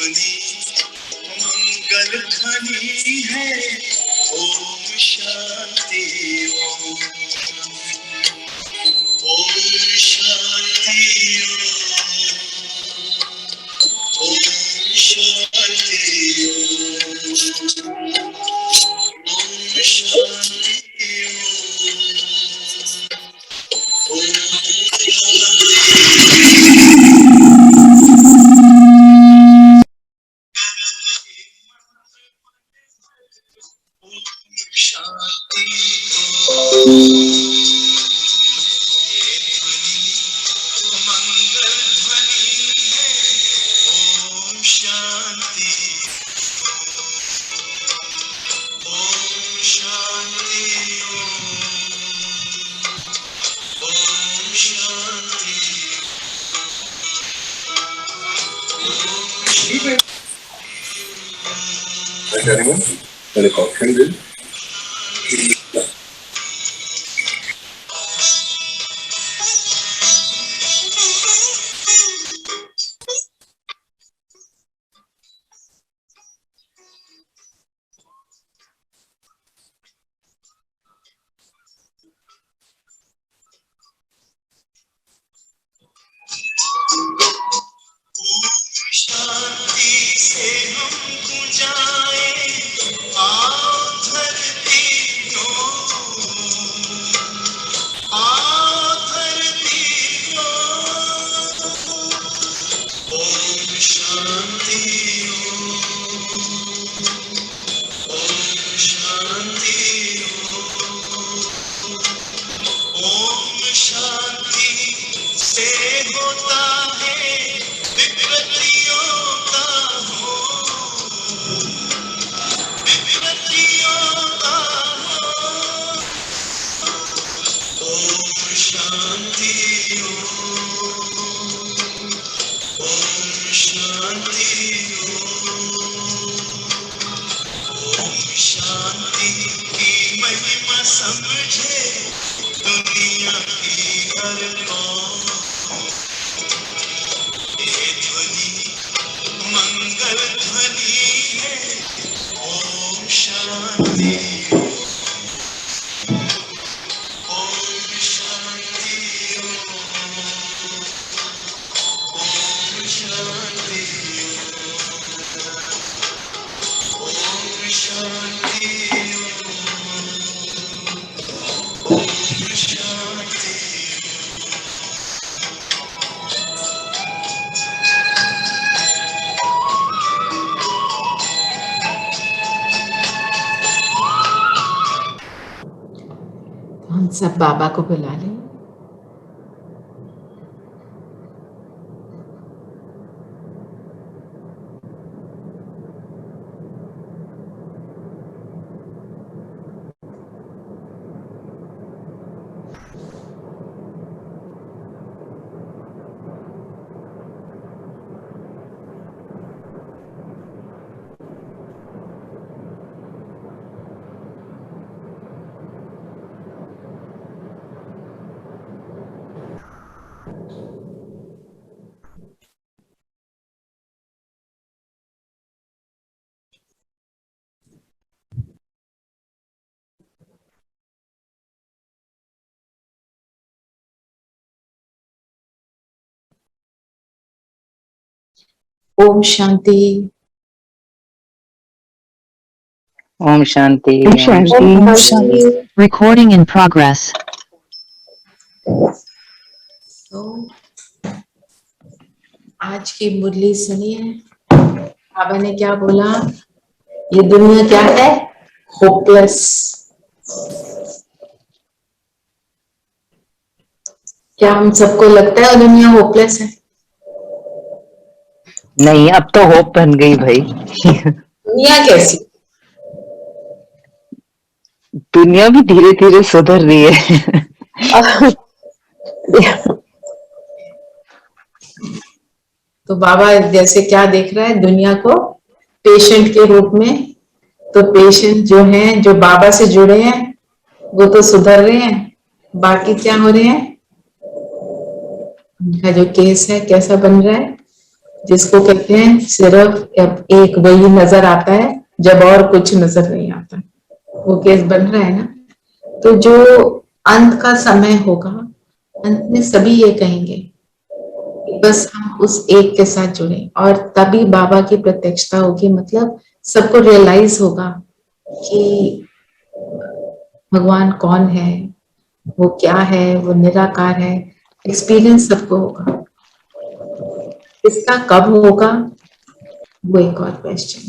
मंगल ध्वनि है Om Shanti Om Shanti Om Shanti Om Shanti Anyone? Any questions? हम सब बाबा को बुला लें। Om Shanti. Om Shanti. Om Shanti. Om Shanti. Recording in progress. तो आज की मुरली सुनिए। बाबा ने क्या बोला? ये दुनिया क्या है? होपलेस। क्या हम सबको लगता है दुनिया होपलेस है? नहीं, अब तो होप बन गई भाई। दुनिया कैसी? दुनिया भी धीरे धीरे सुधर रही है। तो बाबा जैसे क्या देख रहा है दुनिया को? पेशेंट के रूप में। तो पेशेंट जो हैं, जो बाबा से जुड़े हैं, वो तो सुधर रहे हैं। बाकी क्या हो रहे हैं? उनका जो केस है कैसा बन रहा है? जिसको कहते हैं सिर्फ एक वही नजर आता है जब और कुछ नजर नहीं आता, वो केस बन रहा है ना। तो जो अंत का समय होगा, अंत में सभी ये कहेंगे कि बस हम उस एक के साथ जुड़े, और तभी बाबा की प्रत्यक्षता होगी। मतलब सबको रियलाइज होगा कि भगवान कौन है, वो क्या है, वो निराकार है। एक्सपीरियंस सबको होगा। इसका कब होगा वो एक और क्वेश्चन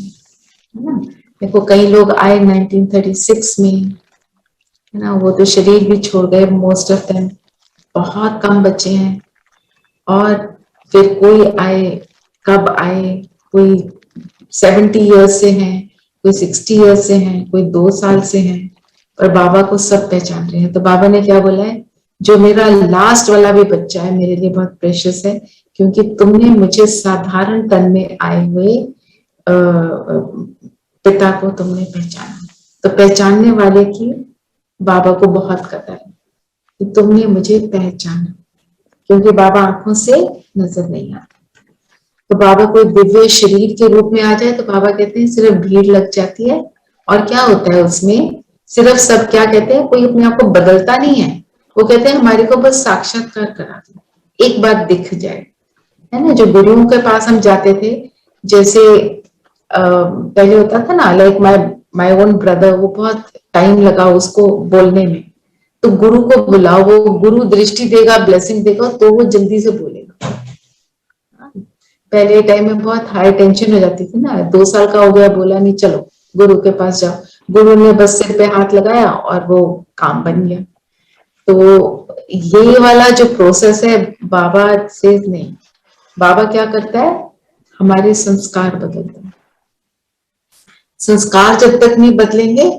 है ना। देखो कई लोग आए 1936 में, है ना, वो तो शरीर भी छोड़ गए मोस्ट ऑफ देम, बहुत कम बचे हैं। और फिर कोई आए, कब आए, कोई 70 ईयर्स से हैं, कोई 60 ईयर्स से हैं, कोई 2 साल से हैं, और बाबा को सब पहचान रहे हैं। तो बाबा ने क्या बोला है, जो मेरा लास्ट वाला भी बच्चा है मेरे लिए बहुत प्रेशियस है, क्योंकि तुमने मुझे साधारण तन में आए हुए पिता को तुमने पहचाना। तो पहचानने वाले की बाबा को बहुत कदर है कि तुमने मुझे पहचाना, क्योंकि बाबा आंखों से नजर नहीं आता। तो बाबा कोई दिव्य शरीर के रूप में आ जाए तो बाबा कहते हैं सिर्फ भीड़ लग जाती है। और क्या होता है उसमें, सिर्फ सब क्या कहते हैं, कोई अपने आप को बदलता नहीं है। वो कहते हैं हमारे को बस साक्षात्कार करा दो, एक बात दिख जाए, है ना। जो गुरुओं के पास हम जाते थे, जैसे पहले होता था ना, लाइक माय ओन ब्रदर, वो बहुत टाइम लगा उसको बोलने में। तो गुरु को बुलाओ, वो गुरु दृष्टि देगा, ब्लेसिंग देगा, तो वो जल्दी से बोलेगा। पहले टाइम में बहुत हाई टेंशन हो जाती थी ना, 2 साल का हो गया बोला नहीं, चलो गुरु के पास जाओ। गुरु ने बस सिर पे हाथ लगाया और वो काम बन गया। तो ये वाला जो प्रोसेस है बाबा से नहीं, बाबा क्या करता है, हमारे संस्कार बदलता है। संस्कार जब तक नहीं बदलेंगे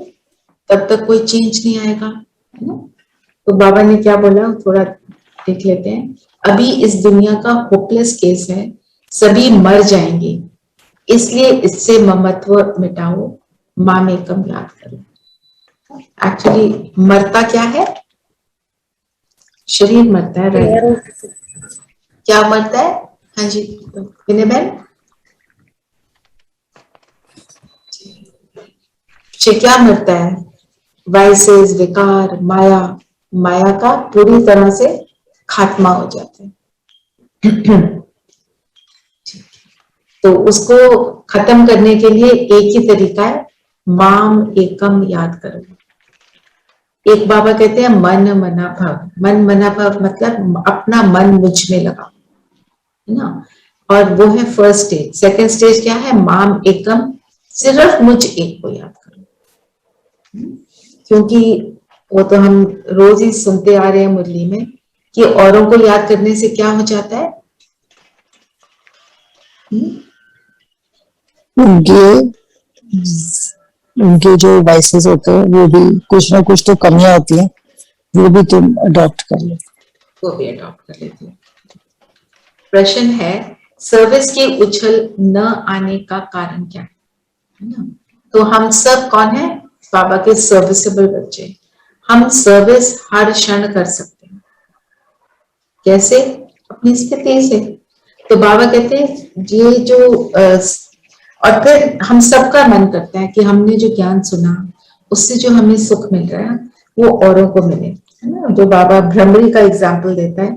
तब तक कोई चेंज नहीं आएगा, है ना। तो बाबा ने क्या बोला थोड़ा देख लेते हैं। अभी इस दुनिया का होपलेस केस है, सभी मर जाएंगे, इसलिए इससे ममत्व मिटाओ, माम एकम याद करो। एक्चुअली मरता क्या है, शरीर मरता है, राइट। क्या मरता है, हाँ जी विनय बहन, क्या मरता है, वाइसेस, विकार, माया, माया का पूरी तरह से खात्मा हो जाता है। तो उसको खत्म करने के लिए एक ही तरीका है, माम एकम याद करो। एक बाबा कहते हैं मन मना भाव, मन मना भाव मतलब अपना मन मुझ में लगाओ, है ना। और वो है फर्स्ट स्टेज। सेकंड स्टेज क्या है, माम एकम, सिर्फ मुझ एक को याद करो। क्योंकि वो तो हम रोज ही सुनते आ रहे हैं मुरली में कि औरों को याद करने से क्या हो जाता है, उनके जो वाइसेस होते हैं वो भी कुछ ना कुछ तो कमियां होती हैं, वो भी तुम अडॉप्ट कर लो, वो भी अडॉप्ट कर लेते हैं। प्रश्न है, सर्विस के उछल न आने का कारण क्या है ना। तो हम सब कौन है, बाबा के सर्विसेबल बच्चे। हम सर्विस हर क्षण कर सकते हैं, कैसे, अपनी स्थिति से। तो बाबा कहते हैं ये जो और फिर हम सबका मन करता है कि हमने जो ज्ञान सुना उससे जो हमें सुख मिल रहा है वो औरों को मिले, है ना। जो बाबा भ्रमरी का एग्जाम्पल देता है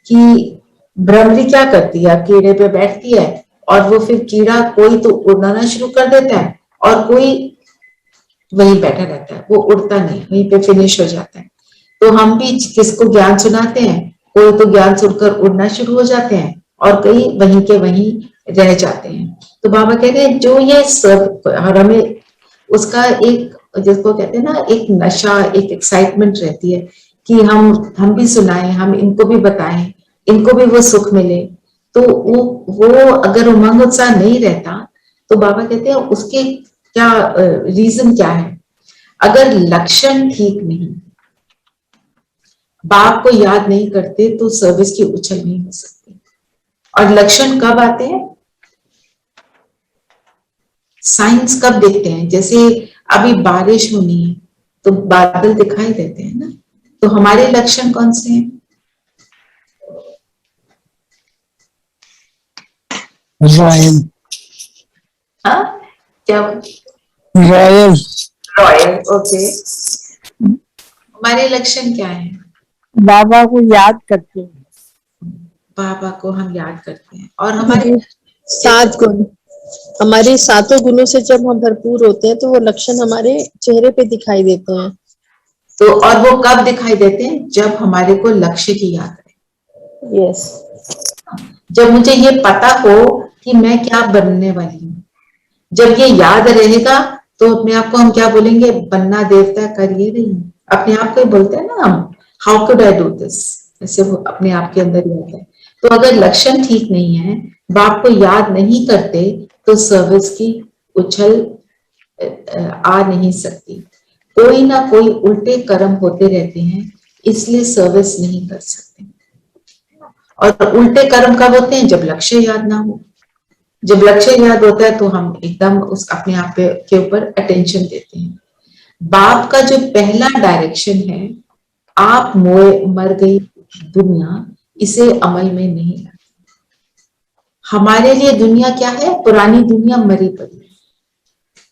कि भ्रमरी क्या करती है, कीड़े पे बैठती है और वो फिर कीड़ा कोई तो उड़ना शुरू कर देता है और कोई वहीं बैठा रहता है, वो उड़ता नहीं, वहीं पे फिनिश हो जाता है। तो हम भी किसको ज्ञान सुनाते हैं, कोई तो ज्ञान सुनकर उड़ना शुरू हो जाते हैं और कई वहीं के वहीं रह जाते हैं। तो बाबा कहते हैं जो ये सब, और हमें उसका एक, जिसको कहते हैं ना, एक नशा, एक एक्साइटमेंट रहती है कि हम भी सुनाएं, हम इनको भी बताएं, इनको भी वो सुख मिले। तो वो अगर उमंग उत्साह नहीं रहता तो बाबा कहते हैं उसके क्या रीजन क्या है। अगर लक्षण ठीक नहीं, बाप को याद नहीं करते तो सर्विस की उछल नहीं हो सकती। और लक्षण कब आते हैं, साइंस कब दिखते हैं, जैसे अभी बारिश होनी है तो बादल दिखाई देते हैं ना। तो हमारे लक्षण कौन से हैं, रॉयल हाँ क्या? Royal royal, okay. हमारे लक्षण क्या है? बाबा को याद करते हैं। बाबा को हम याद करते हैं और हमारे 7 गुण, हमारे सातों गुणों से जब हम भरपूर होते हैं तो वो लक्षण हमारे चेहरे पे दिखाई देते हैं। तो और वो कब दिखाई देते हैं? जब हमारे को लक्ष्य की याद रहे। यस, जब मुझे ये पता हो कि मैं क्या बनने वाली हूँ, जब ये याद रहेगा तो अपने आप को हम क्या बोलेंगे? बनना देवता कर ये नहीं। अपने आप को ही बोलते हैं ना हम, how could I do this, ऐसे वो अपने आप के अंदर ही आता है। तो अगर लक्षण ठीक नहीं है, बाप को याद नहीं करते, तो सर्विस की उछल आ नहीं सकती। कोई ना कोई उल्टे कर्म होते रहते हैं, इसलिए सर्विस नहीं कर सकते। और उल्टे कर्म कब होते हैं? जब लक्ष्य याद ना हो। जब लक्ष्य याद होता है तो हम एकदम उस अपने आप के ऊपर अटेंशन देते हैं। बाप का जो पहला डायरेक्शन है, आप मर गई दुनिया, इसे अमल में नहीं लाते। हमारे लिए दुनिया क्या है? पुरानी दुनिया मरी पड़ी है,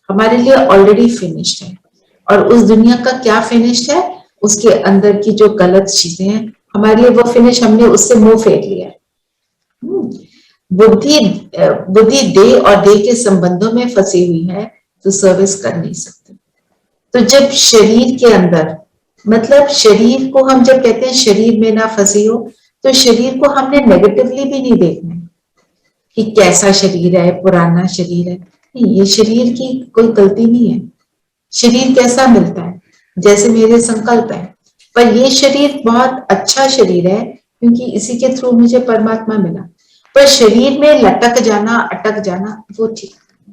हमारे लिए ऑलरेडी फिनिश्ड है। और उस दुनिया का क्या फिनिश्ड है? उसके अंदर की जो गलत चीजें हैं हमारे लिए वो फिनिश, हमने उससे मुंह फेर लिया है। बुद्धि देह और देह के संबंधों में फंसी हुई है, तो सर्विस कर नहीं सकते। तो जब शरीर के अंदर, मतलब शरीर को हम जब कहते हैं शरीर में ना फंसी हो, तो शरीर को हमने नेगेटिवली भी नहीं देखना है कि कैसा शरीर है, पुराना शरीर है। नहीं, ये शरीर की कोई गलती नहीं है। शरीर कैसा मिलता है? जैसे मेरे संकल्प है, पर ये शरीर बहुत अच्छा शरीर है क्योंकि इसी के थ्रू मुझे परमात्मा मिला। पर शरीर में लटक जाना, अटक जाना, वो ठीक है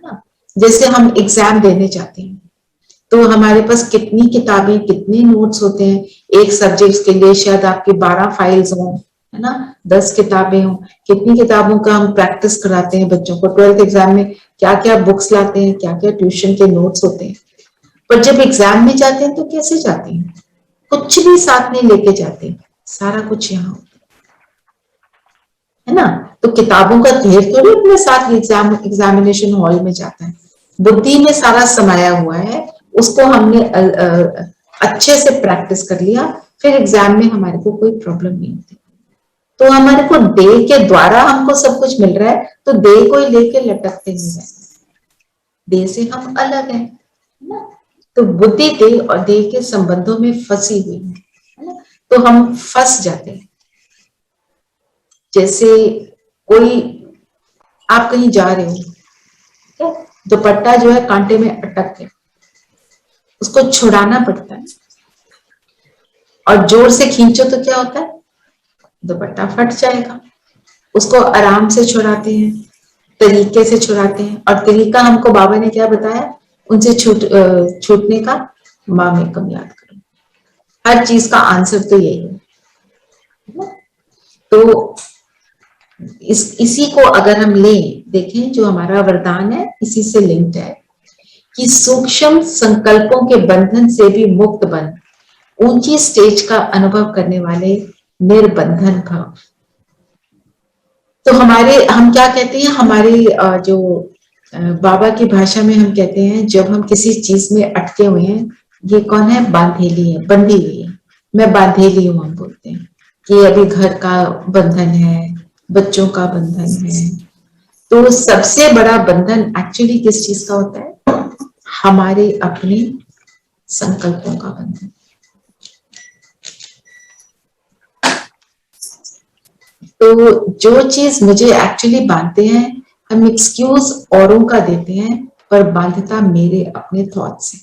ना। जैसे हम एग्जाम देने जाते हैं तो हमारे पास कितनी किताबें, कितने नोट्स होते हैं। एक सब्जेक्ट के लिए शायद आपकी 12 फाइल्स हों, है ना, 10 किताबें हों। कितनी किताबों का हम प्रैक्टिस कराते हैं बच्चों को। 12th एग्जाम में क्या क्या बुक्स लाते हैं, क्या क्या ट्यूशन के नोट्स होते हैं। पर जब एग्जाम में जाते हैं तो कैसे जाते हैं? कुछ भी साथ नहीं लेके जाते, सारा कुछ यहाँ होता है ना। तो किताबों का ढेर थोड़ी अपने साथ एग्जामिनेशन हॉल में जाता है। बुद्धि में सारा समाया हुआ है, उसको हमने अच्छे से प्रैक्टिस कर लिया, फिर एग्जाम में हमारे को कोई प्रॉब्लम नहीं होती। तो हमारे को देह के द्वारा हमको सब कुछ मिल रहा है, तो देह को ही लेके लटकते नहीं रहते। देह से हम अलग हैं, है ना। तो बुद्धि देह और देह के संबंधों में फंसी हुई है ना, तो हम फंस जाते हैं। जैसे कोई, आप कहीं जा रहे हो, दुपट्टा जो है कांटे में अटक गया, उसको छुड़ाना पड़ता है और जोर से खींचो तो क्या होता है? दुपट्टा फट जाएगा। उसको आराम से छुड़ाते हैं, तरीके से छुड़ाते हैं। और तरीका हमको बाबा ने क्या बताया? उनसे छूटने का, माँ में कम याद करो। हर चीज का आंसर तो यही है। तो इसी को अगर हम लें, देखें जो हमारा वरदान है इसी से लिंक्ड है कि सूक्ष्म संकल्पों के बंधन से भी मुक्त बन, ऊंची स्टेज का अनुभव करने वाले निर्बंधन भव। तो हम क्या कहते हैं, हमारे जो बाबा की भाषा में हम कहते हैं, जब हम किसी चीज में अटके हुए हैं, ये कौन है? बांधेली है, बंधी हुई है। मैं बांधेली हूं, हम बोलते हैं कि अभी घर का बंधन है, बच्चों का बंधन है। तो सबसे बड़ा बंधन एक्चुअली किस चीज का होता है? हमारे अपने संकल्पों का बंधन। तो जो चीज मुझे एक्चुअली बांधते हैं, हम एक्सक्यूज औरों का देते हैं, पर बांधता मेरे अपने थॉट से।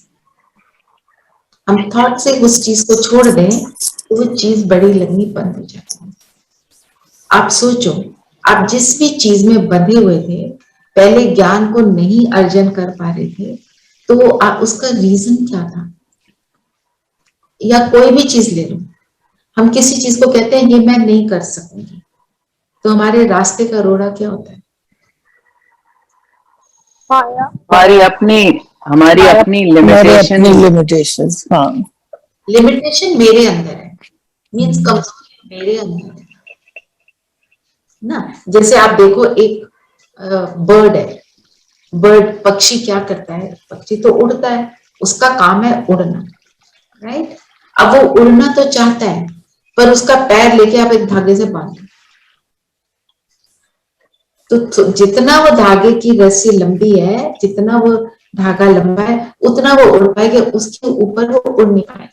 हम थॉट से उस चीज को छोड़ दें तो वो चीज बड़ी लगनी बंद हो जाती है। आप सोचो, आप जिस भी चीज में बंधे हुए थे, पहले ज्ञान को नहीं अर्जन कर पा रहे थे, तो आप उसका रीजन क्या था? या कोई भी चीज ले लो, हम किसी चीज को कहते हैं ये मैं नहीं कर सकूंगी, तो हमारे रास्ते का रोड़ा क्या होता है? हमारी अपनी लिमिटेशन। हाँ, लिमिटेशन मेरे अंदर है, मीन्स कमजोरी मेरे अंदर है ना। जैसे आप देखो एक बर्ड है, बर्ड पक्षी क्या करता है, पक्षी तो उड़ता है, उसका काम है उड़ना, राइट। अब वो उड़ना तो चाहता है, पर उसका पैर लेके आप एक धागे से बांध दो, तो जितना वो धागे की रस्सी लंबी है, जितना वो धागा लंबा है, उतना वो उड़ पाएगा, उसके ऊपर वो उड़ नहीं पाएगा।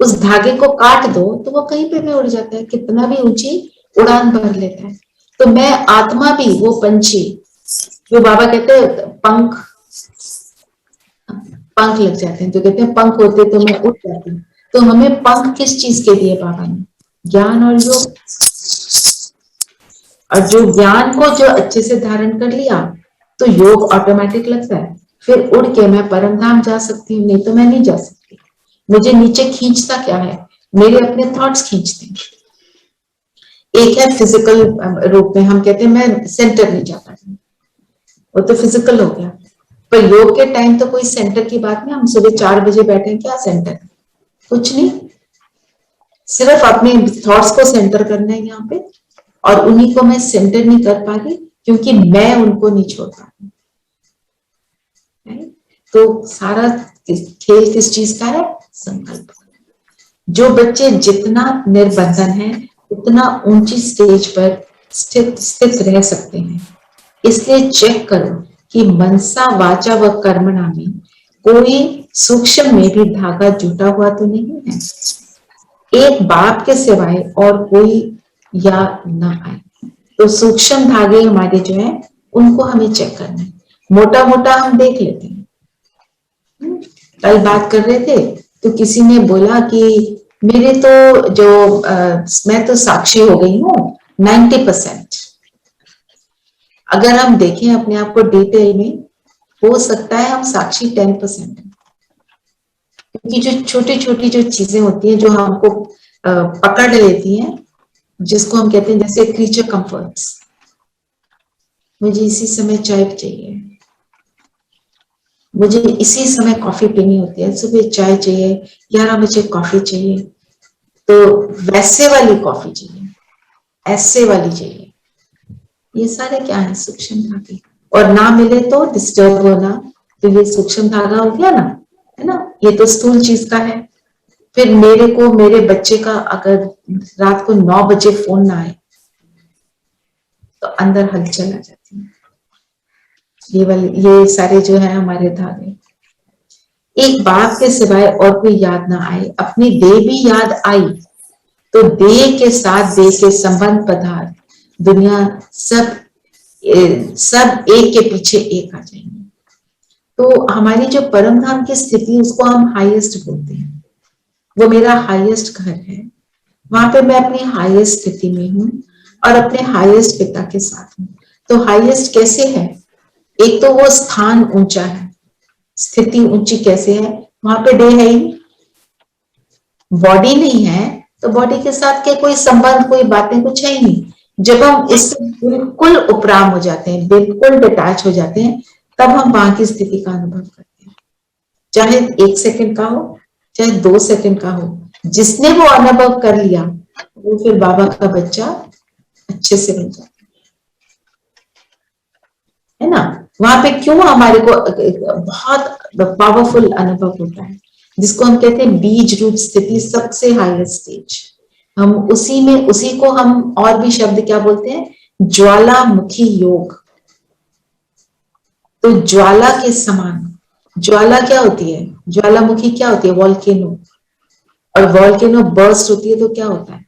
उस धागे को काट दो तो वो कहीं पे भी उड़ जाता है, कितना भी ऊंची उड़ान भर लेता है। तो मैं आत्मा भी वो पंछी, जो बाबा कहते हैं पंख पंख लग जाते हैं, जो कहते हैं पंख होते तो मैं उड़ जाती हूँ। तो हमें पंख किस चीज के दिए बाबा ने? ज्ञान और योग। और जो ज्ञान को जो अच्छे से धारण कर लिया तो योग ऑटोमेटिक लगता है, फिर उड़ के मैं परम धाम जा सकती हूँ, नहीं तो मैं नहीं जा सकती। मुझे नीचे खींचता क्या है? मेरे अपने थॉट्स खींचते हैं। एक है फिजिकल रूप में, हम कहते हैं मैं सेंटर नहीं जा पा रही, वो तो फिजिकल हो गया। पर योग के टाइम तो कोई सेंटर की बात नहीं, हम सुबह 4 बजे बैठे, क्या सेंटर? कुछ नहीं, सिर्फ अपने थॉट्स को सेंटर करना है यहाँ पे, और उन्हीं को मैं सेंटर नहीं कर पा रही क्योंकि मैं उनको नहीं छोड़ पा रही। तो सारा खेल किस चीज का है? संकल्प। जो बच्चे जितना निर्बंधन है उतना ऊंची स्टेज पर स्थित रह सकते हैं। इसलिए चेक करो कि मनसा वाचा व कर्मणा में कोई सूक्ष्म में भी धागा जुटा हुआ तो नहीं है। एक बाप के सिवाय और कोई याद ना आए। तो सूक्ष्म धागे हमारे जो है उनको हमें चेक करना है। मोटा मोटा हम देख लेते हैं। कल बात कर रहे थे तो किसी ने बोला कि मेरे तो जो मैं तो साक्षी हो गई हूँ 90%। अगर हम देखें अपने आप को डिटेल में, हो सकता है हम साक्षी 10% है, क्योंकि जो छोटी छोटी जो चीजें होती हैं जो हमको पकड़ लेती हैं, जिसको हम कहते हैं जैसे क्रीचर कंफर्ट्स। मुझे इसी समय चाय चाहिए, मुझे इसी समय कॉफी पीनी होती है, सुबह चाय चाहिए, 11 बजे कॉफी चाहिए, तो वैसे वाली कॉफी चाहिए, ऐसे वाली चाहिए। ये सारे क्या है? सूक्ष्म धागे। और ना मिले तो डिस्टर्ब होना, तो ये सूक्ष्म धागा हो गया ना, है ना। ये तो स्थूल चीज का है। फिर मेरे को मेरे बच्चे का अगर रात को 9 बजे फोन ना आए तो अंदर हलचल आ जाती है। ये सारे जो है हमारे धागे। एक बाप के सिवाय और कोई याद ना आए, अपनी देह भी याद आई तो देह के साथ देह के संबंध पदार्थ दुनिया सब एक के पीछे एक आ जाएंगे। तो हमारी जो परम धाम की स्थिति उसको हम हाईएस्ट बोलते हैं। वो मेरा हाईएस्ट घर है, वहां पे मैं अपनी हाईएस्ट स्थिति में हूँ और अपने हाईएस्ट पिता के साथ हूँ। तो हाईएस्ट कैसे है? एक तो वो स्थान ऊंचा है, स्थिति ऊंची कैसे है? वहां पे देह है ही, बॉडी नहीं है, तो बॉडी के साथ के कोई संबंध, कोई बातें कुछ है ही नहीं। जब हम इससे बिल्कुल उपराम हो जाते हैं, बिल्कुल डिटैच हो जाते हैं, तब हम वहां की स्थिति का अनुभव करते हैं। चाहे 1 सेकंड का हो, चाहे 2 सेकंड का हो, जिसने वो अनुभव कर लिया वो फिर बाबा का बच्चा अच्छे से बन जाता है ना। वहां पे क्यों हमारे को बहुत पावरफुल अनुभव होता है, जिसको हम कहते हैं बीज रूप स्थिति, सबसे हाईएस्ट स्टेज। हम उसी को हम और भी शब्द क्या बोलते हैं? ज्वालामुखी योग। तो ज्वाला के समान, ज्वाला क्या होती है? ज्वालामुखी क्या होती है? वॉल्केनो। और वॉल्केनो बर्स्ट होती है तो क्या होता है?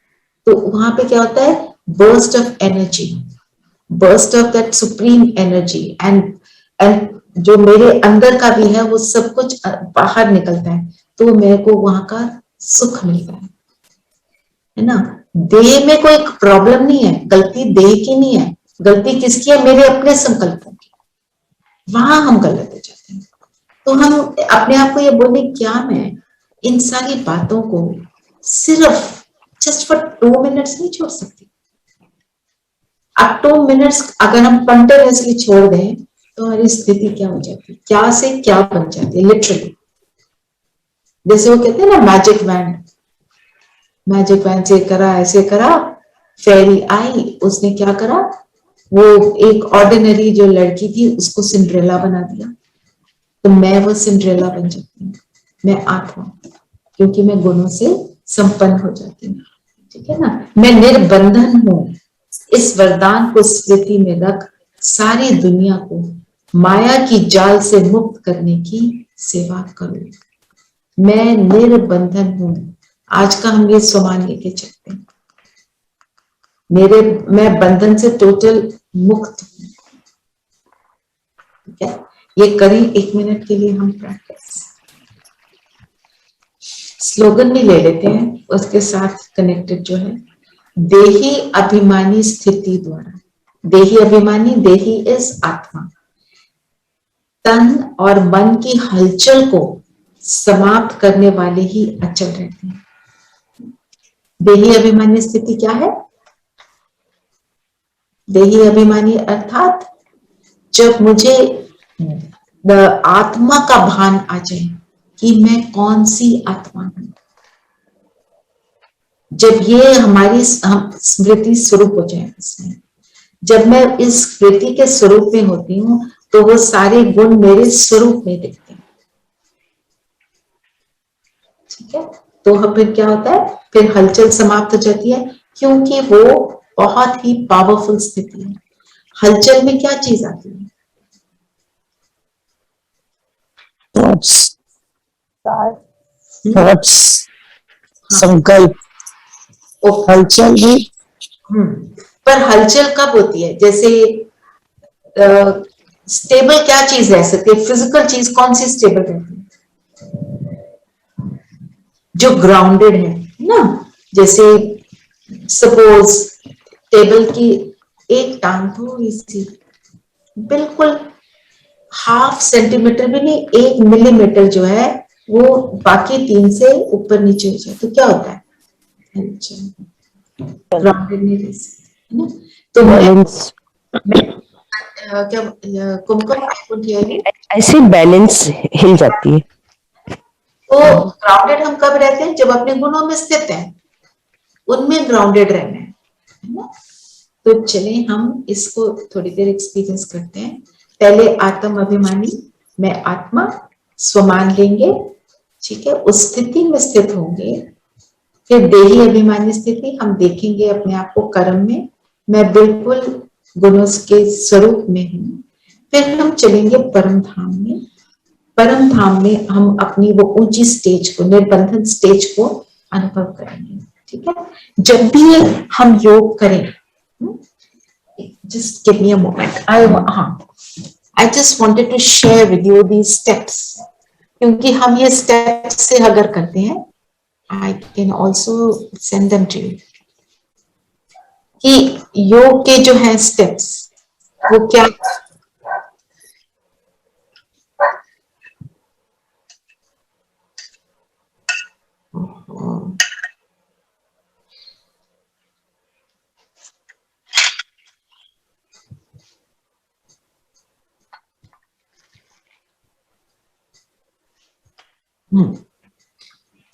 तो वहां पे क्या होता है? Burst of energy, burst of that supreme energy, and जो मेरे अंदर का भी है वो सब कुछ बाहर निकलता है, तो मेरे को वहां का सुख मिलता है ना। देह में कोई प्रॉब्लम नहीं है, गलती देह की नहीं है, गलती किसकी है? मेरे अपने संकल्पों की। वहां हम गलत हो जाते हैं। तो हम अपने आप को ये बोले, क्या मैं इन सारी बातों को सिर्फ जस्ट फॉर 2 मिनट्स नहीं छोड़ सकती? अब 2 मिनट्स अगर हम कंटिन्यूअसली छोड़ दें तो हमारी स्थिति क्या हो जाती है? क्या से क्या बन जाती है लिटरली। जैसे वो कहते हैं ना मैजिक वैंड, मैजिक वैंड से करा, ऐसे करा, फेरी आई, उसने क्या करा, वो एक ऑर्डिनरी जो लड़की थी उसको सिंड्रेला बना दिया। तो मैं वो सिंड्रेला बन जाती हूँ, मैं आत्मा, क्योंकि मैं गुणों से संपन्न हो जाती हूँ। ठीक है ना, मैं निर्बंधन हूँ। इस वरदान को स्मृति में रख सारी दुनिया को माया की जाल से मुक्त करने की सेवा करो। मैं निर्बंधन हूँ। आज का हम ये स्वमान लेके चलते हैं, मैं बंधन से टोटल मुक्त हूँ। ठीक है, ये करें 1 मिनट के लिए हम प्रैक्टिस। स्लोगन भी ले लेते हैं उसके साथ कनेक्टेड जो है, देही अभिमानी स्थिति द्वारा। देही अभिमानी, देही इज आत्मा, तन और मन की हलचल को समाप्त करने वाले ही अचल रहते हैं। देही अभिमानी स्थिति क्या है? देही अभिमानी अर्थात जब मुझे आत्मा का भान आ जाए कि मैं कौन सी आत्मा हूं, जब ये हमारी स्मृति स्वरूप हो जाए इसमें, जब मैं इस स्मृति के स्वरूप में होती हूँ तो वो सारे गुण मेरे स्वरूप में दिखते हैं। ठीक है, तो फिर क्या होता है, फिर हलचल समाप्त हो जाती है, क्योंकि वो बहुत ही पावरफुल स्थिति है। हलचल में क्या चीज आती है? थॉट्स, संकल्प, हलचल भी। पर हलचल कब होती है? जैसे स्टेबल क्या चीज रह सकती है? फिजिकल चीज कौन सी स्टेबल रहती है? जो ग्राउंडेड है ना। जैसे सपोज टेबल की एक टांग थोड़ी सी, बिल्कुल 0.5 सेंटीमीटर भी नहीं, 1 मिलीमीटर जो है वो बाकी 3 से ऊपर नीचे हो जाए तो क्या होता है? ग्राउंडेड नहीं रह सकती है ना। तो बैलेंस, क्या कुमकुम ऐसे बैलेंस हिल जाती है। तो ग्राउंडेड हम कब रहते हैं? जब अपने गुणों में स्थित हैं, उनमें ग्राउंडेड रहना है ना। तो चले हम इसको थोड़ी देर एक्सपीरियंस करते हैं। पहले आत्म अभिमानी, मैं आत्मा, स्वमान लेंगे। ठीक है, उस स्थिति में स्थित होंगे। फिर देही अभिमानी स्थिति, हम देखेंगे अपने आप को कर्म में, मैं बिल्कुल गुणों के स्वरूप में हूँ। फिर हम चलेंगे परम धाम में। परम धाम में हम अपनी वो ऊंची स्टेज को, निर्बंधन स्टेज को अनुभव करेंगे। ठीक है, जब भी हम योग करें, just give me a moment. I just wanted to share with you these steps, क्योंकि हम ये steps से अगर करते हैं, I can also send them to you, कि योग के जो है steps वो क्या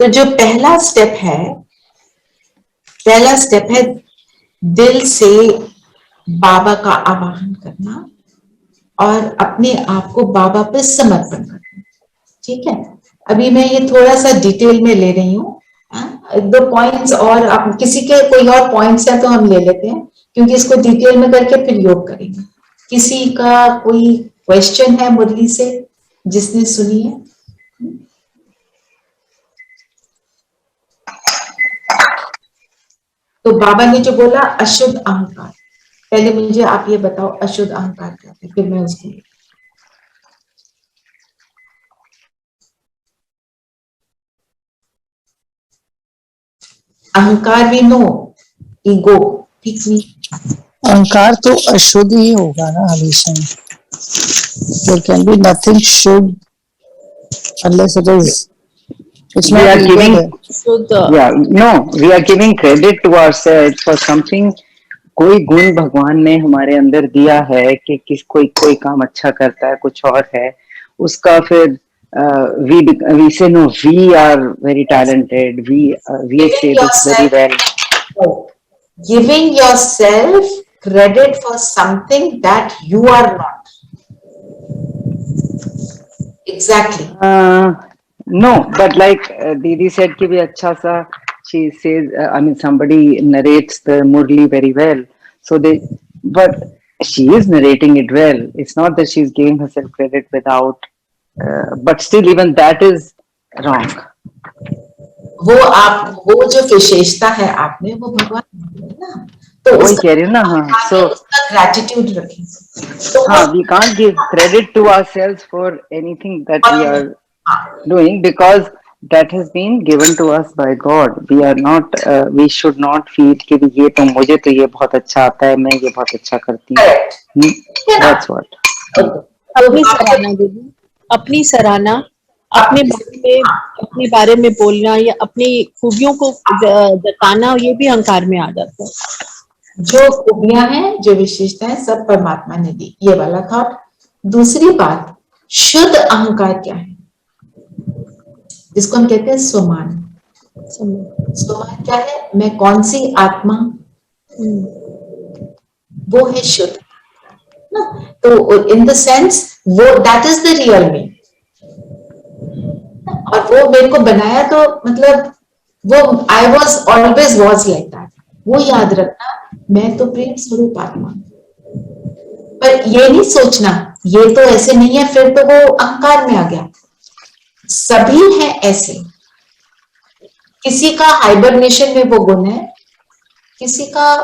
तो जो पहला स्टेप है दिल से बाबा का आवाहन करना और अपने आप को बाबा पे समर्पण करना। ठीक है, अभी मैं ये थोड़ा सा डिटेल में ले रही हूँ। 2 पॉइंट्स और आप किसी के कोई और पॉइंट्स हैं तो हम ले लेते हैं, क्योंकि इसको डिटेल में करके फिर योग करेंगे। किसी का कोई क्वेश्चन है मुरली से जिसने सुनी है? तो बाबा ने जो बोला अशुद्ध अहंकार, पहले मुझे आप ये बताओ अशुद्ध अहंकार क्या है, फिर मैं उसको अहंकार भी नो, ईगो, ठीक नहीं। अहंकार तो अशुद्ध ही होगा ना हमेशा। There can be nothing should unless it is. It's We not are legal. giving, yeah, no, we are giving credit to ourselves for something. कोई गुण भगवान ने हमारे अंदर दिया है कि कोई काम अच्छा करता है, कुछ और है उसका, फिर we say no, we are very talented, we say this very well. Giving yourself credit for something that you are not. Exactly. No, but like Didi said कि भी अच्छा सा she says I mean somebody narrates the Murli very well, so they, but she is narrating it well. It's not that she's giving herself credit without, but still even that is wrong. वो जो विशेषता है आप में वो भगवान में है ना, तो वही कह रही हूँ ना, हाँ. So उसका ग्रेटिट्यूड रखें, तो हाँ, we can't give credit to ourselves for anything that we are doing because that has been given to us by God. We are not, we should not feel कि ये तो मुझे तो ये बहुत अच्छा आता है, मैं ये बहुत अच्छा करती हूँ. That's what. अपनी सराहना दीदी, अपनी सराहना, अपने बारे में बोलना या अपनी खूबियों को जताना, ये भी अहंकार में आ जाता है। जो खूबियां हैं, जो विशेषताएं सब परमात्मा ने दी, ये वाला थॉट। दूसरी बात, शुद्ध अहंकार क्या है, जिसको हम कहते हैं स्वमान। स्वमान क्या है, मैं कौन सी आत्मा, वो है शुद्ध ना। तो इन द सेंस वो that is the real me, और वो मेरे को बनाया, तो मतलब वो I was always was like that, वो याद रखना, मैं तो प्रेम स्वरूप आत्मा। पर ये नहीं सोचना ये तो ऐसे नहीं है, फिर तो वो अहंकार में आ गया। सभी हैं ऐसे, किसी का हाइबरनेशन में वो गुण है, किसी का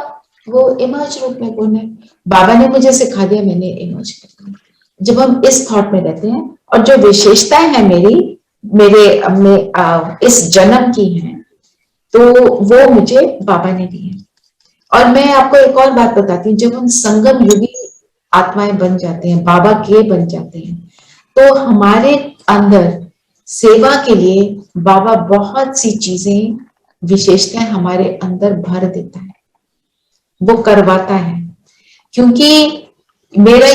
वो इमर्ज रूप में गुण है। बाबा ने मुझे सिखा दिया, मैंने इमर्ज कर दिया। जब हम इस थॉट में रहते हैं, और जो विशेषताएं हैं मेरे इस जन्म की हैं, तो वो मुझे बाबा ने दी है। और मैं आपको एक और बात बताती हूँ, जब हम संगम युगी आत्माएं बन जाते हैं, बाबा के बन जाते हैं, तो हमारे अंदर सेवा के लिए बाबा बहुत सी चीजें, विशेषताएं हमारे अंदर भर देता है, वो करवाता है। क्योंकि मेरा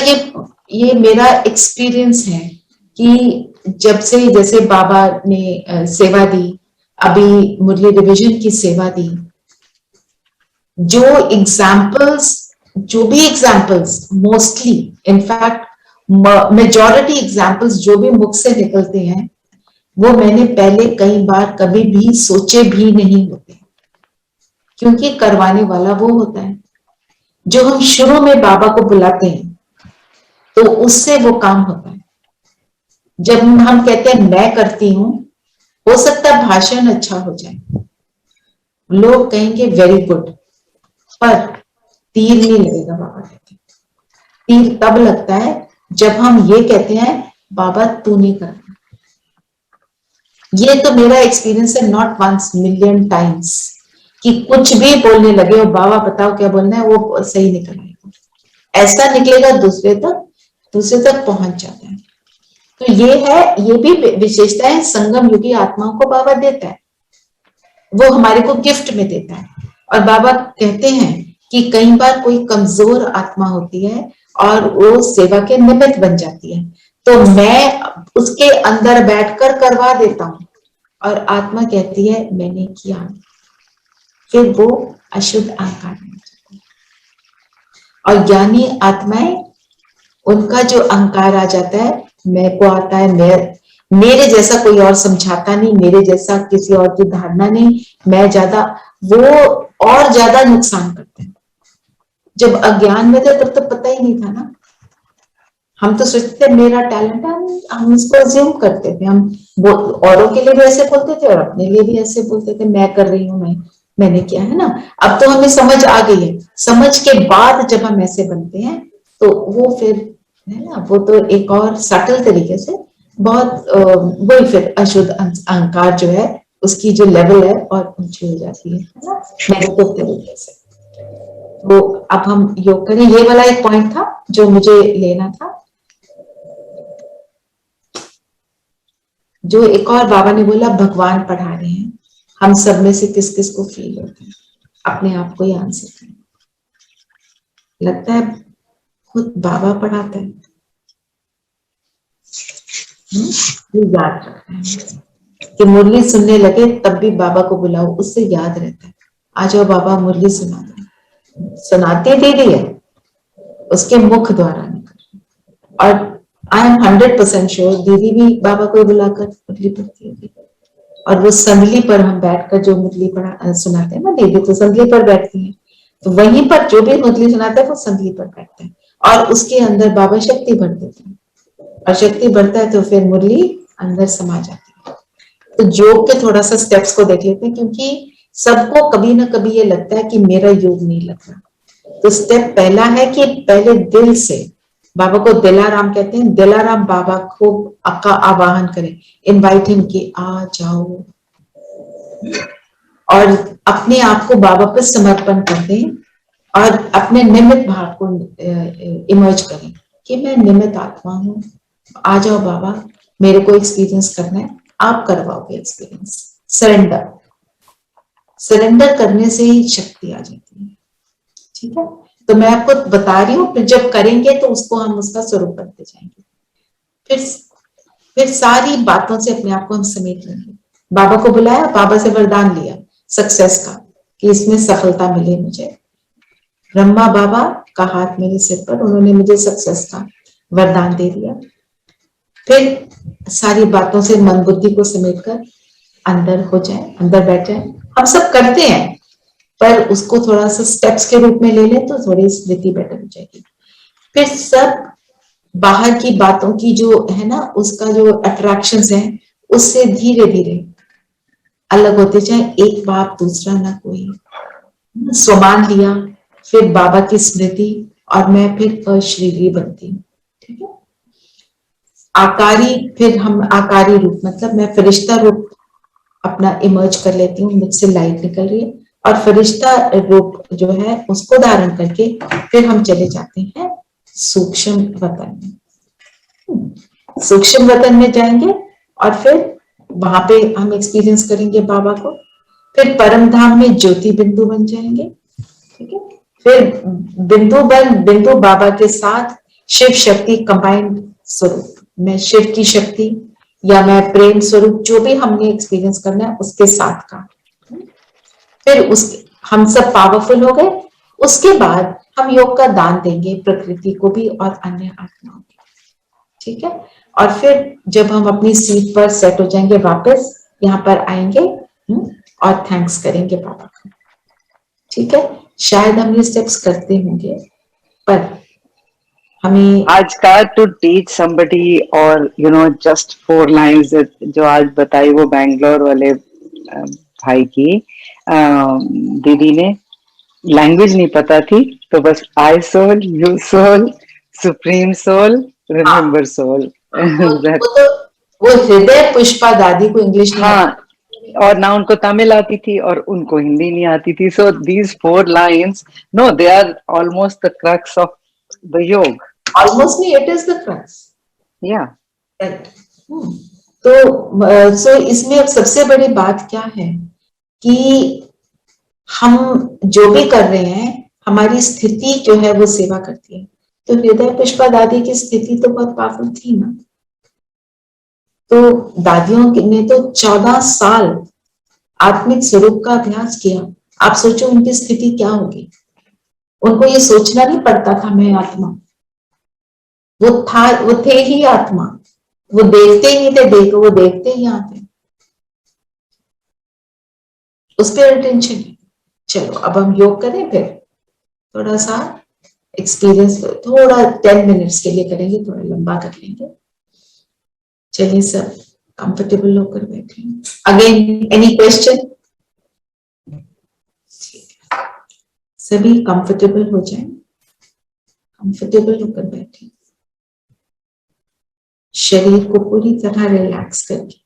ये मेरा एक्सपीरियंस है कि जब से, जैसे बाबा ने सेवा दी, अभी मुरली डिवीजन की सेवा दी, जो भी examples mostly, in fact majority examples जो भी मुख से निकलते हैं, वो मैंने पहले कई बार कभी भी सोचे भी नहीं होते, क्योंकि करवाने वाला वो होता है। जो हम शुरू में बाबा को बुलाते हैं, तो उससे वो काम होता है। जब हम कहते हैं मैं करती हूं, हो सकता है भाषण अच्छा हो जाए, लोग कहेंगे वेरी गुड, पर तीर नहीं लगेगा। बाबा कहते हैं तीर तब लगता है जब हम ये कहते हैं बाबा तू नहीं करता। ये तो मेरा एक्सपीरियंस है, नॉट वंस, मिलियन टाइम्स, कि कुछ भी बोलने लगे और बाबा बताओ क्या बोलना है, वो सही निकल आएगा, ऐसा निकलेगा दूसरे तक पहुंच जाता है। तो ये भी विशेषता है, संगम युगी आत्माओं को बाबा देता है, वो हमारे को गिफ्ट में देता है। और बाबा कहते हैं कि कई बार कोई कमजोर आत्मा होती है और वो सेवा के निमित्त बन जाती है, तो मैं उसके अंदर बैठकर करवा देता हूं, और आत्मा कहती है मैंने किया, फिर वो अशुद्ध अहंकार में जाता है। और ज्ञानी आत्माएं, उनका जो अहंकार आ जाता है, मैं को आता है, मेरे जैसा कोई और समझाता नहीं, मेरे जैसा किसी और की धारणा नहीं, मैं ज्यादा, वो और ज्यादा नुकसान करते हैं। जब अज्ञान में थे तब तो पता ही नहीं था ना, हम तो सोचते थे मेरा टैलेंट है, हम इसको अज्यूम करते थे, हम औरों के लिए भी ऐसे बोलते थे और अपने लिए भी ऐसे बोलते थे, मैं कर रही हूँ, मैंने किया है ना। अब तो हमें समझ आ गई है, समझ के बाद जब हम ऐसे बनते हैं, तो वो फिर है ना, वो तो एक और सटल तरीके से बहुत वही फिर अशुद्ध अहंकार जो है, उसकी जो लेवल है और ऊंची हो जाती है ना, नेगेटिव तरीके से। तो अब हम योग करें, ये वाला एक पॉइंट था जो मुझे लेना था। जो एक और बाबा ने बोला, भगवान पढ़ा रहे हैं, हम सब में से किस किस को फील होता है, अपने आप को ही आंसर करें। लगता है खुद बाबा पढ़ाता है, ये याद रखना है कि मुरली सुनने लगे तब भी बाबा को बुलाओ, उससे याद रहता है, आ जाओ बाबा मुरली सुना दो। सुनाती दीदी है, उसके मुख द्वारा निकल। और आई एम 100% श्योर दीदी भी बाबा को बुलाकर मुरली पढ़ती होगी। और वो संदली पर हम बैठकर जो मुरली पढ़ा सुनाते हैं ना, दीदी तो संदली पर बैठती है, तो वहीं पर जो भी मुरली सुनाता है वो संदली पर बैठता है, और उसके अंदर बाबा शक्ति भर देते हैं, और शक्ति बढ़ता है तो फिर मुरली अंदर समा जाती है। तो योग के थोड़ा सा स्टेप्स को देख लेते हैं, क्योंकि सबको कभी ना कभी ये लगता है कि मेरा योग नहीं लग रहा। तो स्टेप पहला है कि पहले दिल से, बाबा को दिलाराम कहते हैं, दिलाराम बाबा को का आवाहन करें, इनवाइट हिम कि आ जाओ, और अपने आप को बाबा पर समर्पण कर दें, और अपने निमित्त भाव को इमर्ज करें कि मैं निमित्त आत्मा हूं, आ जाओ बाबा, मेरे को एक्सपीरियंस करना है, आप करवाओगे एक्सपीरियंस। सरेंडर, सरेंडर करने से ही शक्ति आ जाती है। ठीक है, तो मैं आपको बता रही हूँ, फिर जब करेंगे तो उसको हम उसका स्वरूप बनते जाएंगे। फिर सारी बातों से अपने आप को हम समेट लेंगे। बाबा को बुलाया, बाबा से वरदान लिया सक्सेस का, कि इसमें सफलता मिले मुझे। ब्रह्मा बाबा का हाथ मेरे सिर पर, उन्होंने मुझे सक्सेस का वरदान दे दिया। फिर सारी बातों से मन बुद्धि को समेटकर अंदर हो जाए, अंदर बैठ जाए। हम सब करते हैं, पर उसको थोड़ा सा स्टेप्स के रूप में ले लें तो थोड़ी स्थिति बेटर हो जाएगी। फिर सब बाहर की बातों की जो है ना, उसका जो अट्रैक्शंस है, उससे धीरे धीरे अलग होते जाए। एक बाप दूसरा ना कोई, स्वमान लिया, फिर बाबा की स्मृति, और मैं फिर अशरीरी बनती हूँ। ठीक है, आकारी, फिर हम आकारी रूप, मतलब मैं फरिश्ता रूप अपना इमर्ज कर लेती हूँ, मुझसे लाइट निकल रही है, और फरिश्ता रूप जो है उसको धारण करके फिर हम चले जाते हैं सूक्ष्म वतन में। सूक्ष्म वतन में जाएंगे और फिर वहां पे हम एक्सपीरियंस करेंगे बाबा को। फिर परम धाम में ज्योति बिंदु बन जाएंगे। ठीक है, फिर बिंदु बाबा के साथ शिव शक्ति कंबाइंड स्वरूप, मैं शिव की शक्ति या मैं प्रेम स्वरूप, जो भी हमने एक्सपीरियंस करना है उसके साथ का। फिर उसके हम सब पावरफुल हो गए। उसके बाद हम योग का दान देंगे प्रकृति को भी और अन्य आत्माओं को। ठीक है, और फिर जब हम अपनी सीट पर सेट हो जाएंगे, वापस यहाँ पर आएंगे और थैंक्स करेंगे बाबा को। ठीक है, शायद हम ये स्टेप्स करते होंगे, पर हमें आज का टू टीच समबडी, और यू नो जस्ट 4 लाइंस जो आज बताई वो बैंगलोर वाले भाई की, दीदी ने लैंग्वेज नहीं पता थी, तो बस I soul, you soul, supreme soul, remember soul. वो हृदय पुष्पा दादी को इंग्लिश नहीं हाँ, आती, और ना उनको तमिल आती थी और उनको हिंदी नहीं आती थी। So these 4 lines, no, they are almost the crux of the yoga. Almost नहीं, इट इज द क्रक्स। या तो सो इसमें अब सबसे बड़ी बात क्या है कि हम जो भी कर रहे हैं, हमारी स्थिति जो है वो सेवा करती है। तो हृदय पुष्पा दादी की स्थिति तो बहुत पावरफुल थी ना। तो दादियों ने तो 14 साल आत्मिक स्वरूप का अभ्यास किया। आप सोचो उनकी स्थिति क्या होगी। उनको ये सोचना नहीं पड़ता था मैं आत्मा, वो थे ही आत्मा। वो देखते ही थे, देखो वो देखते ही आते, उस पर अटेंशन है। चलो अब हम योग करें, फिर थोड़ा सा एक्सपीरियंस, थोड़ा 10 मिनट्स के लिए करेंगे, थोड़ा लंबा कर लेंगे। चलिए सब कंफर्टेबल होकर बैठे। Again any question? सभी कंफर्टेबल हो जाएं, कंफर्टेबल होकर बैठे, शरीर को पूरी तरह रिलैक्स करके।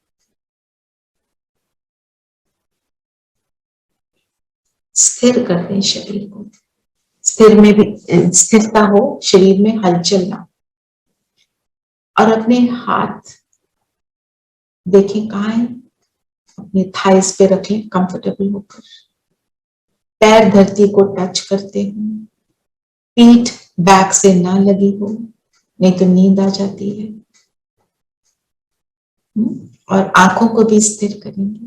स्थिर कर दें शरीर को, स्थिर में भी स्थिरता हो, शरीर में हलचल ना। और अपने हाथ देखें कहाँ है, अपने थाइस पे रखें कंफर्टेबल होकर। पैर धरती को टच करते हो, पीठ बैक से ना लगी हो, नहीं तो नींद आ जाती है। और आंखों को भी स्थिर करेंगे।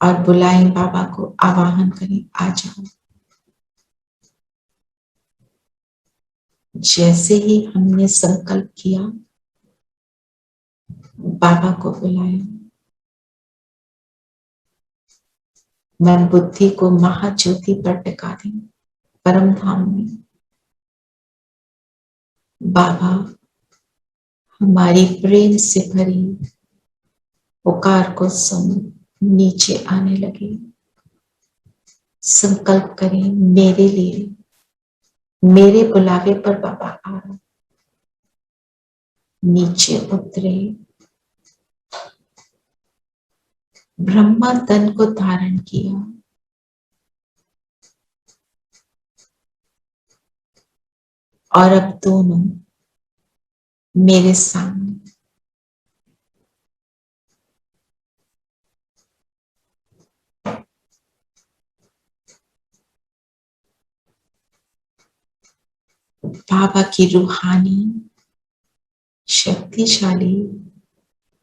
और बुलाएं बाबा को, आवाहन करें, आ जाओ। जैसे ही हमने संकल्प किया, बाबा को बुलाया। मैं बुद्धि को महाज्योति पर टिका दी, परम धाम में। बाबा हमारी प्रेम से भरी पुकार को सुन नीचे आने लगे। संकल्प करें, मेरे लिए, मेरे बुलावे पर बाबा आ रहा। नीचे उतरे, ब्रह्मा तन को धारण किया और अब दोनों मेरे सामने। बाबा की रूहानी शक्तिशाली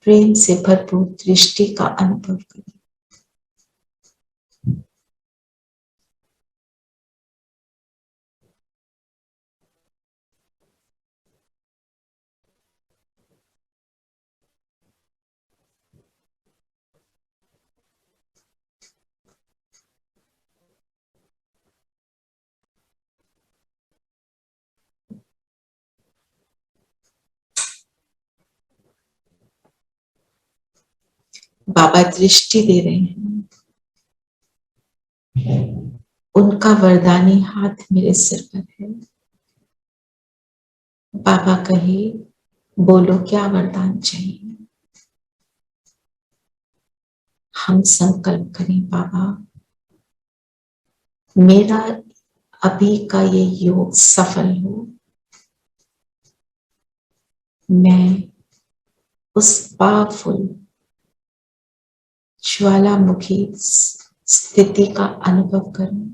प्रेम से भरपूर दृष्टि का अनुभव करें। बाबा दृष्टि दे रहे हैं, उनका वरदानी हाथ मेरे सिर पर है। बाबा कहे, बोलो क्या वरदान चाहिए। हम संकल्प करें, बाबा मेरा अभी का ये योग सफल हो। मैं उस पावरफुल ज्वालामुखी स्थिति का अनुभव करूं,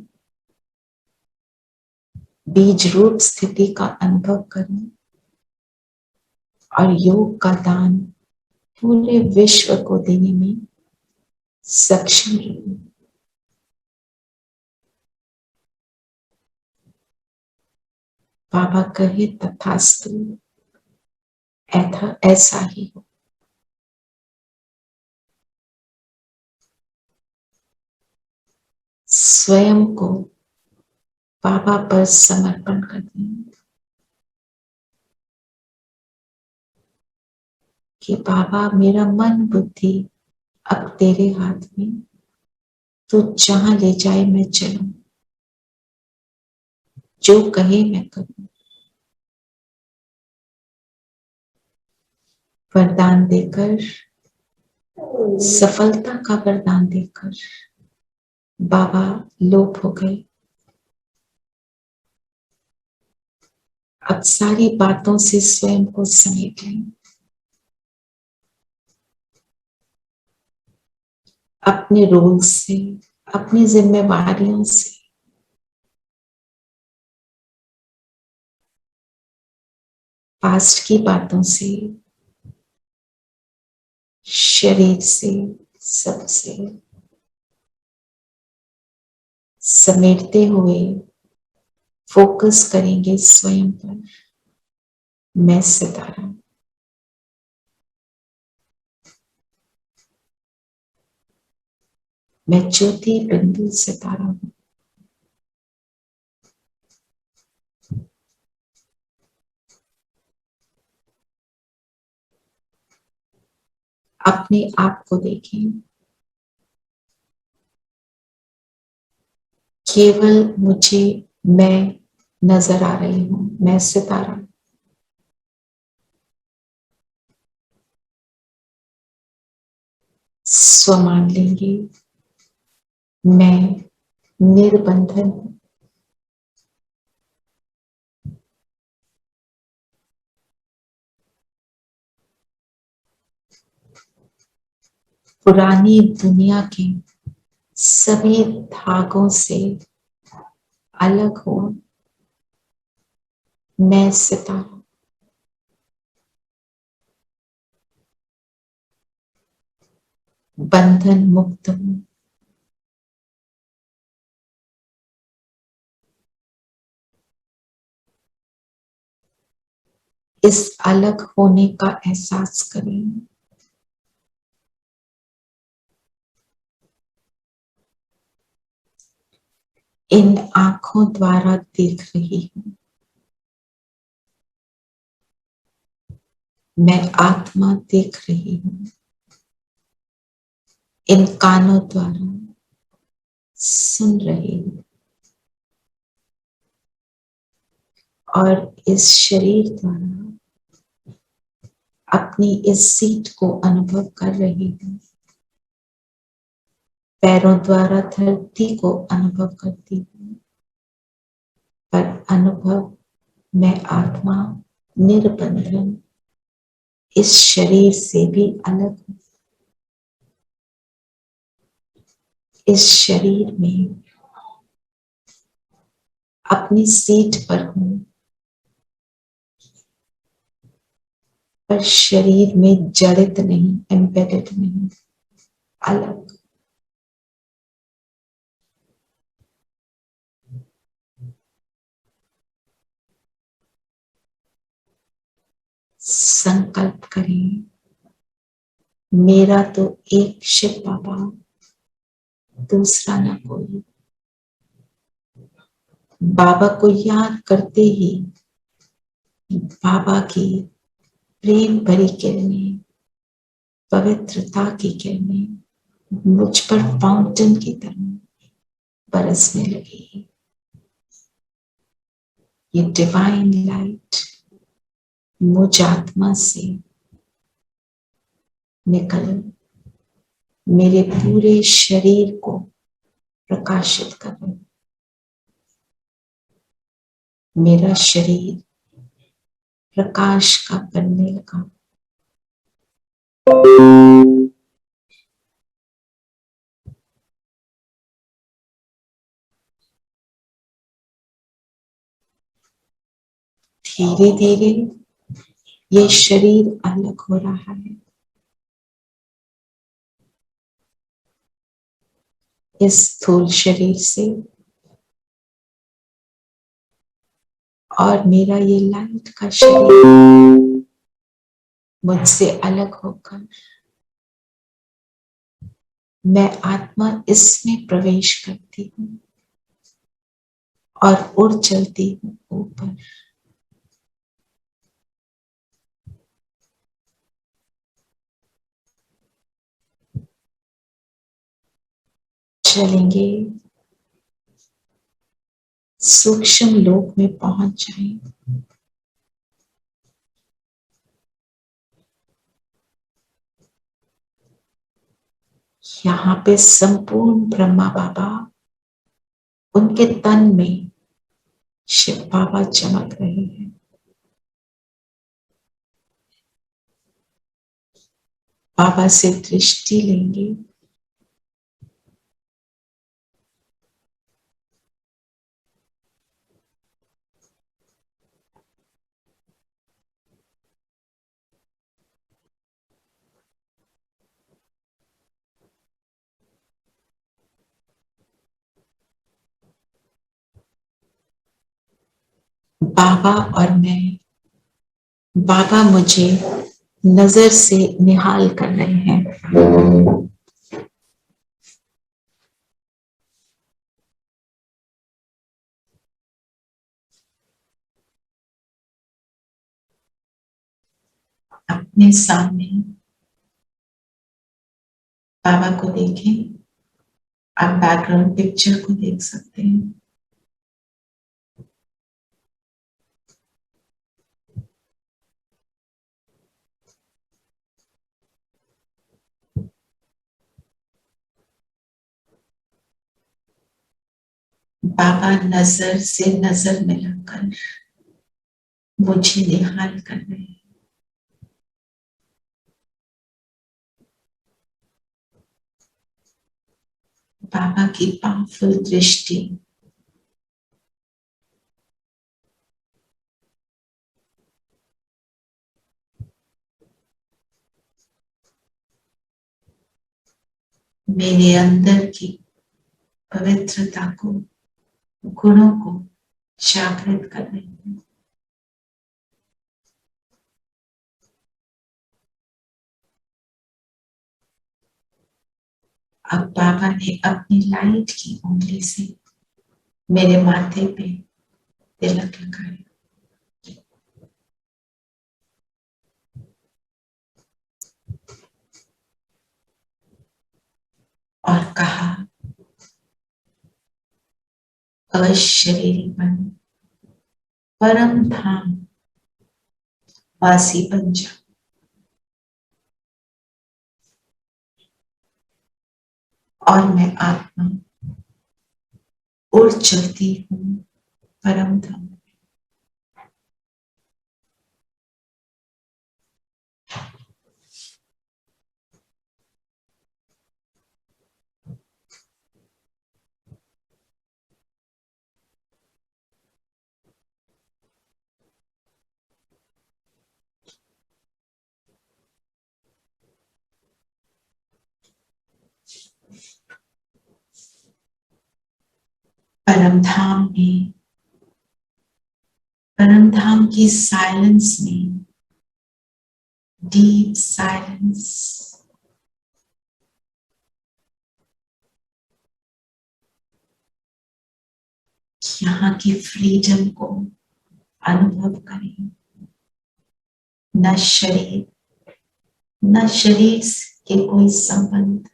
बीज रूप स्थिति का अनुभव करूं और योग का दान पूरे विश्व को देने में सक्षम रहूं। बाबा कहे, तथास्तु, ऐसा ही हो। स्वयं को बाबा पर समर्पण कर दें कि बाबा मेरा मन बुद्धि अब तेरे हाथ में, तू जहां ले जाए मैं चलूं, जो कहे मैं करूं। वरदान देकर, सफलता का वरदान देकर बाबा लोप हो गए। अब सारी बातों से स्वयं को समेट लें। अपने रोल से, अपनी जिम्मेवारियों से, पास्ट की बातों से, शरीर से, सबसे समेटते हुए फोकस करेंगे स्वयं पर। मैं सितारा, मैं ज्योति बिंदु सितारा हूं। अपने आप को देखें, केवल मुझे मैं नजर आ रही हूं। मैं सितारा, स्व मान लेंगे, मैं निर्बंधन हूं। पुरानी दुनिया के सभी धागों से अलग हो। मैं सितारा, बंधन मुक्त हूं। इस अलग होने का एहसास करें। इन आंखों द्वारा देख रही हूं, मैं आत्मा देख रही हूं। इन कानों द्वारा सुन रही हूं और इस शरीर द्वारा अपनी इस सीट को अनुभव कर रही हूं। पैरों द्वारा धरती को अनुभव करती हूं, पर अनुभव मैं आत्मा निर्बंधन इस शरीर से भी अलग हूं। इस शरीर में अपनी सीट पर हूं, पर शरीर में जड़ित नहीं, एम्बेडेड नहीं, अलग। संकल्प करें, मेरा तो एक शिव बाबा, दूसरा ना कोई। बाबा को याद करते ही बाबा की प्रेम भरी किरणें, पवित्रता की किरणें मुझ पर फाउंटेन की तरह बरसने लगी। ये डिवाइन लाइट मुझ आत्मा से निकल मेरे पूरे शरीर को प्रकाशित कर रही। मेरा शरीर प्रकाश का बनने लगा। धीरे धीरे ये शरीर अलग हो रहा है। इस स्थूल शरीर से और मेरा ये लाइट का शरीर मुझसे अलग होकर मैं आत्मा इसमें प्रवेश करती हूँ और उड़ चलती हूँ ऊपर। चलेंगे, सूक्ष्म लोक में पहुंच जाएं। यहाँ पे संपूर्ण ब्रह्मा बाबा, उनके तन में शिव बाबा चमक रहे हैं। बाबा से दृष्टि लेंगे। बाबा और मैं, बाबा मुझे नजर से निहाल कर रहे हैं। अपने सामने बाबा को देखें। आप बैकग्राउंड पिक्चर को देख सकते हैं। बाबा नजर से नजर मिलाकर मुझे निहाल कर रहे हैं। बाबा की पावरफुल दृष्टि मेरे अंदर की पवित्रता को, गुणों को जागृत कर रही है। अब बाबा ने अपनी लाइट की उंगली से मेरे माथे पे तिलक लगाया। और कहा, अशरीरी बन, परम धाम वासी बन जा। और मैं आत्मा उड़ चलती हूँ परम धाम। परम धाम में, परम धाम की साइलेंस में, डीप साइलेंस, यहाँ की फ्रीडम को अनुभव करें। न शरीर, न शरीर के कोई संबंध,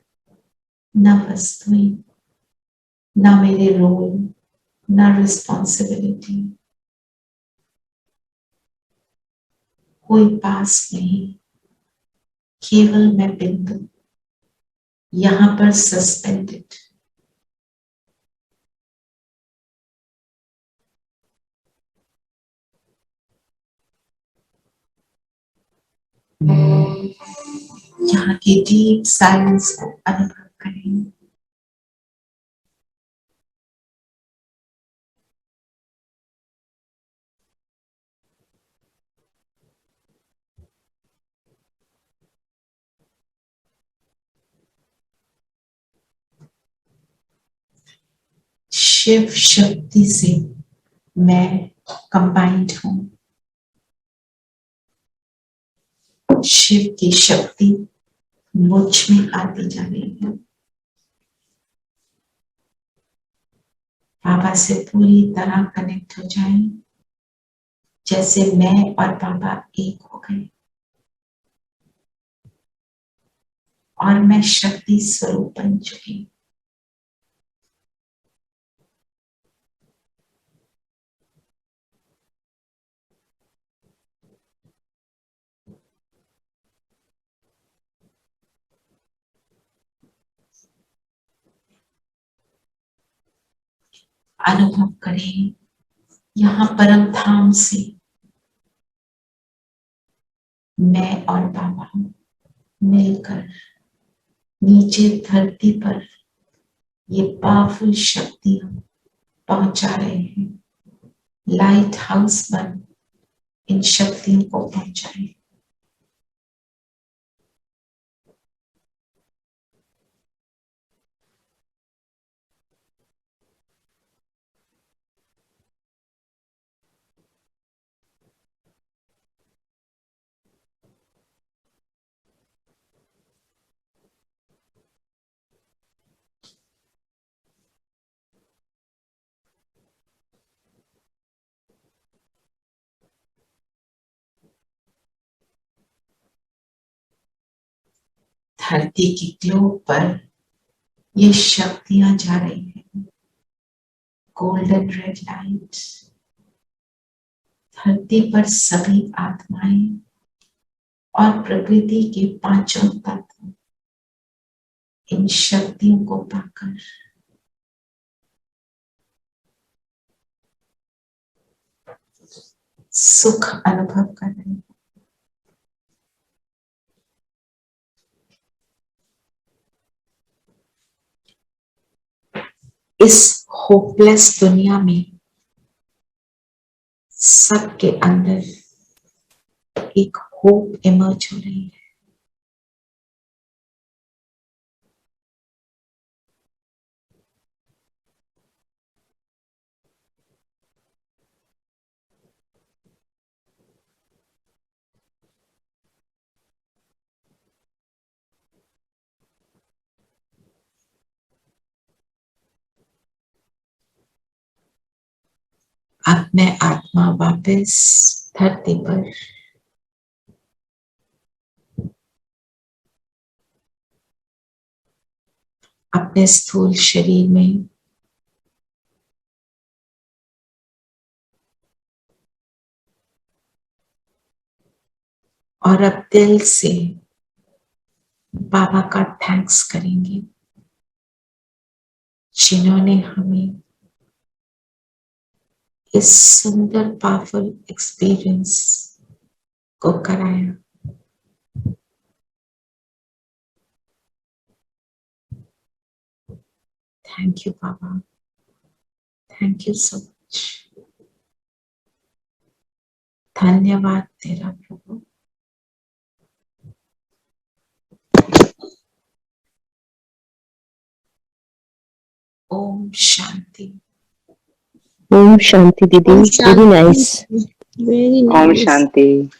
न वस्तुएं, न मेरे रोल, न रिस्पॉन्सिबिलिटी, कोई पास नहीं, केवल मैं बिंदु, यहाँ पर सस्पेंडेड। यहाँ की डीप साइलेंस को अनुभव करें। शिव शक्ति से मैं कंबाइंड हूं। शिव की शक्ति मुझ में आती जा रही है। बाबा से पूरी तरह कनेक्ट हो जाएं, जैसे मैं और बाबा एक हो गए और मैं शक्ति स्वरूप बन चुकी। अनुभव करें, यहाँ परम धाम से मैं और बाबा मिलकर नीचे धरती पर ये पावरफुल शक्तियां पहुंचा रहे हैं। लाइट हाउस बन इन शक्तियों को पहुंचाए। धरती की ग्लोब पर ये शक्तियां जा रही हैं। गोल्डन रेड लाइट धरती पर सभी आत्माएं और प्रकृति के पांचों तत्व इन शक्तियों को पाकर सुख अनुभव कर रहे हैं। इस होपलेस दुनिया में सबके अंदर एक होप इमर्ज हो रही है। अब मैं आत्मा वापस धरती पर अपने स्थूल शरीर में और अब दिल से बाबा का थैंक्स करेंगे जिन्होंने हमें इस सुंदर पावरफुल एक्सपीरियंस को कराया। Thank you Baba, thank you so much. धन्यवाद तेरा प्रभु। ओम शांति। ओम शांति दीदी, वेरी नाइस। वेरी ओम नाइस। शांति।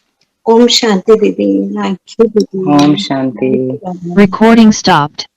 ओम शांति दीदी, थैंक यू दीदी। ओम शांति। Recording stopped.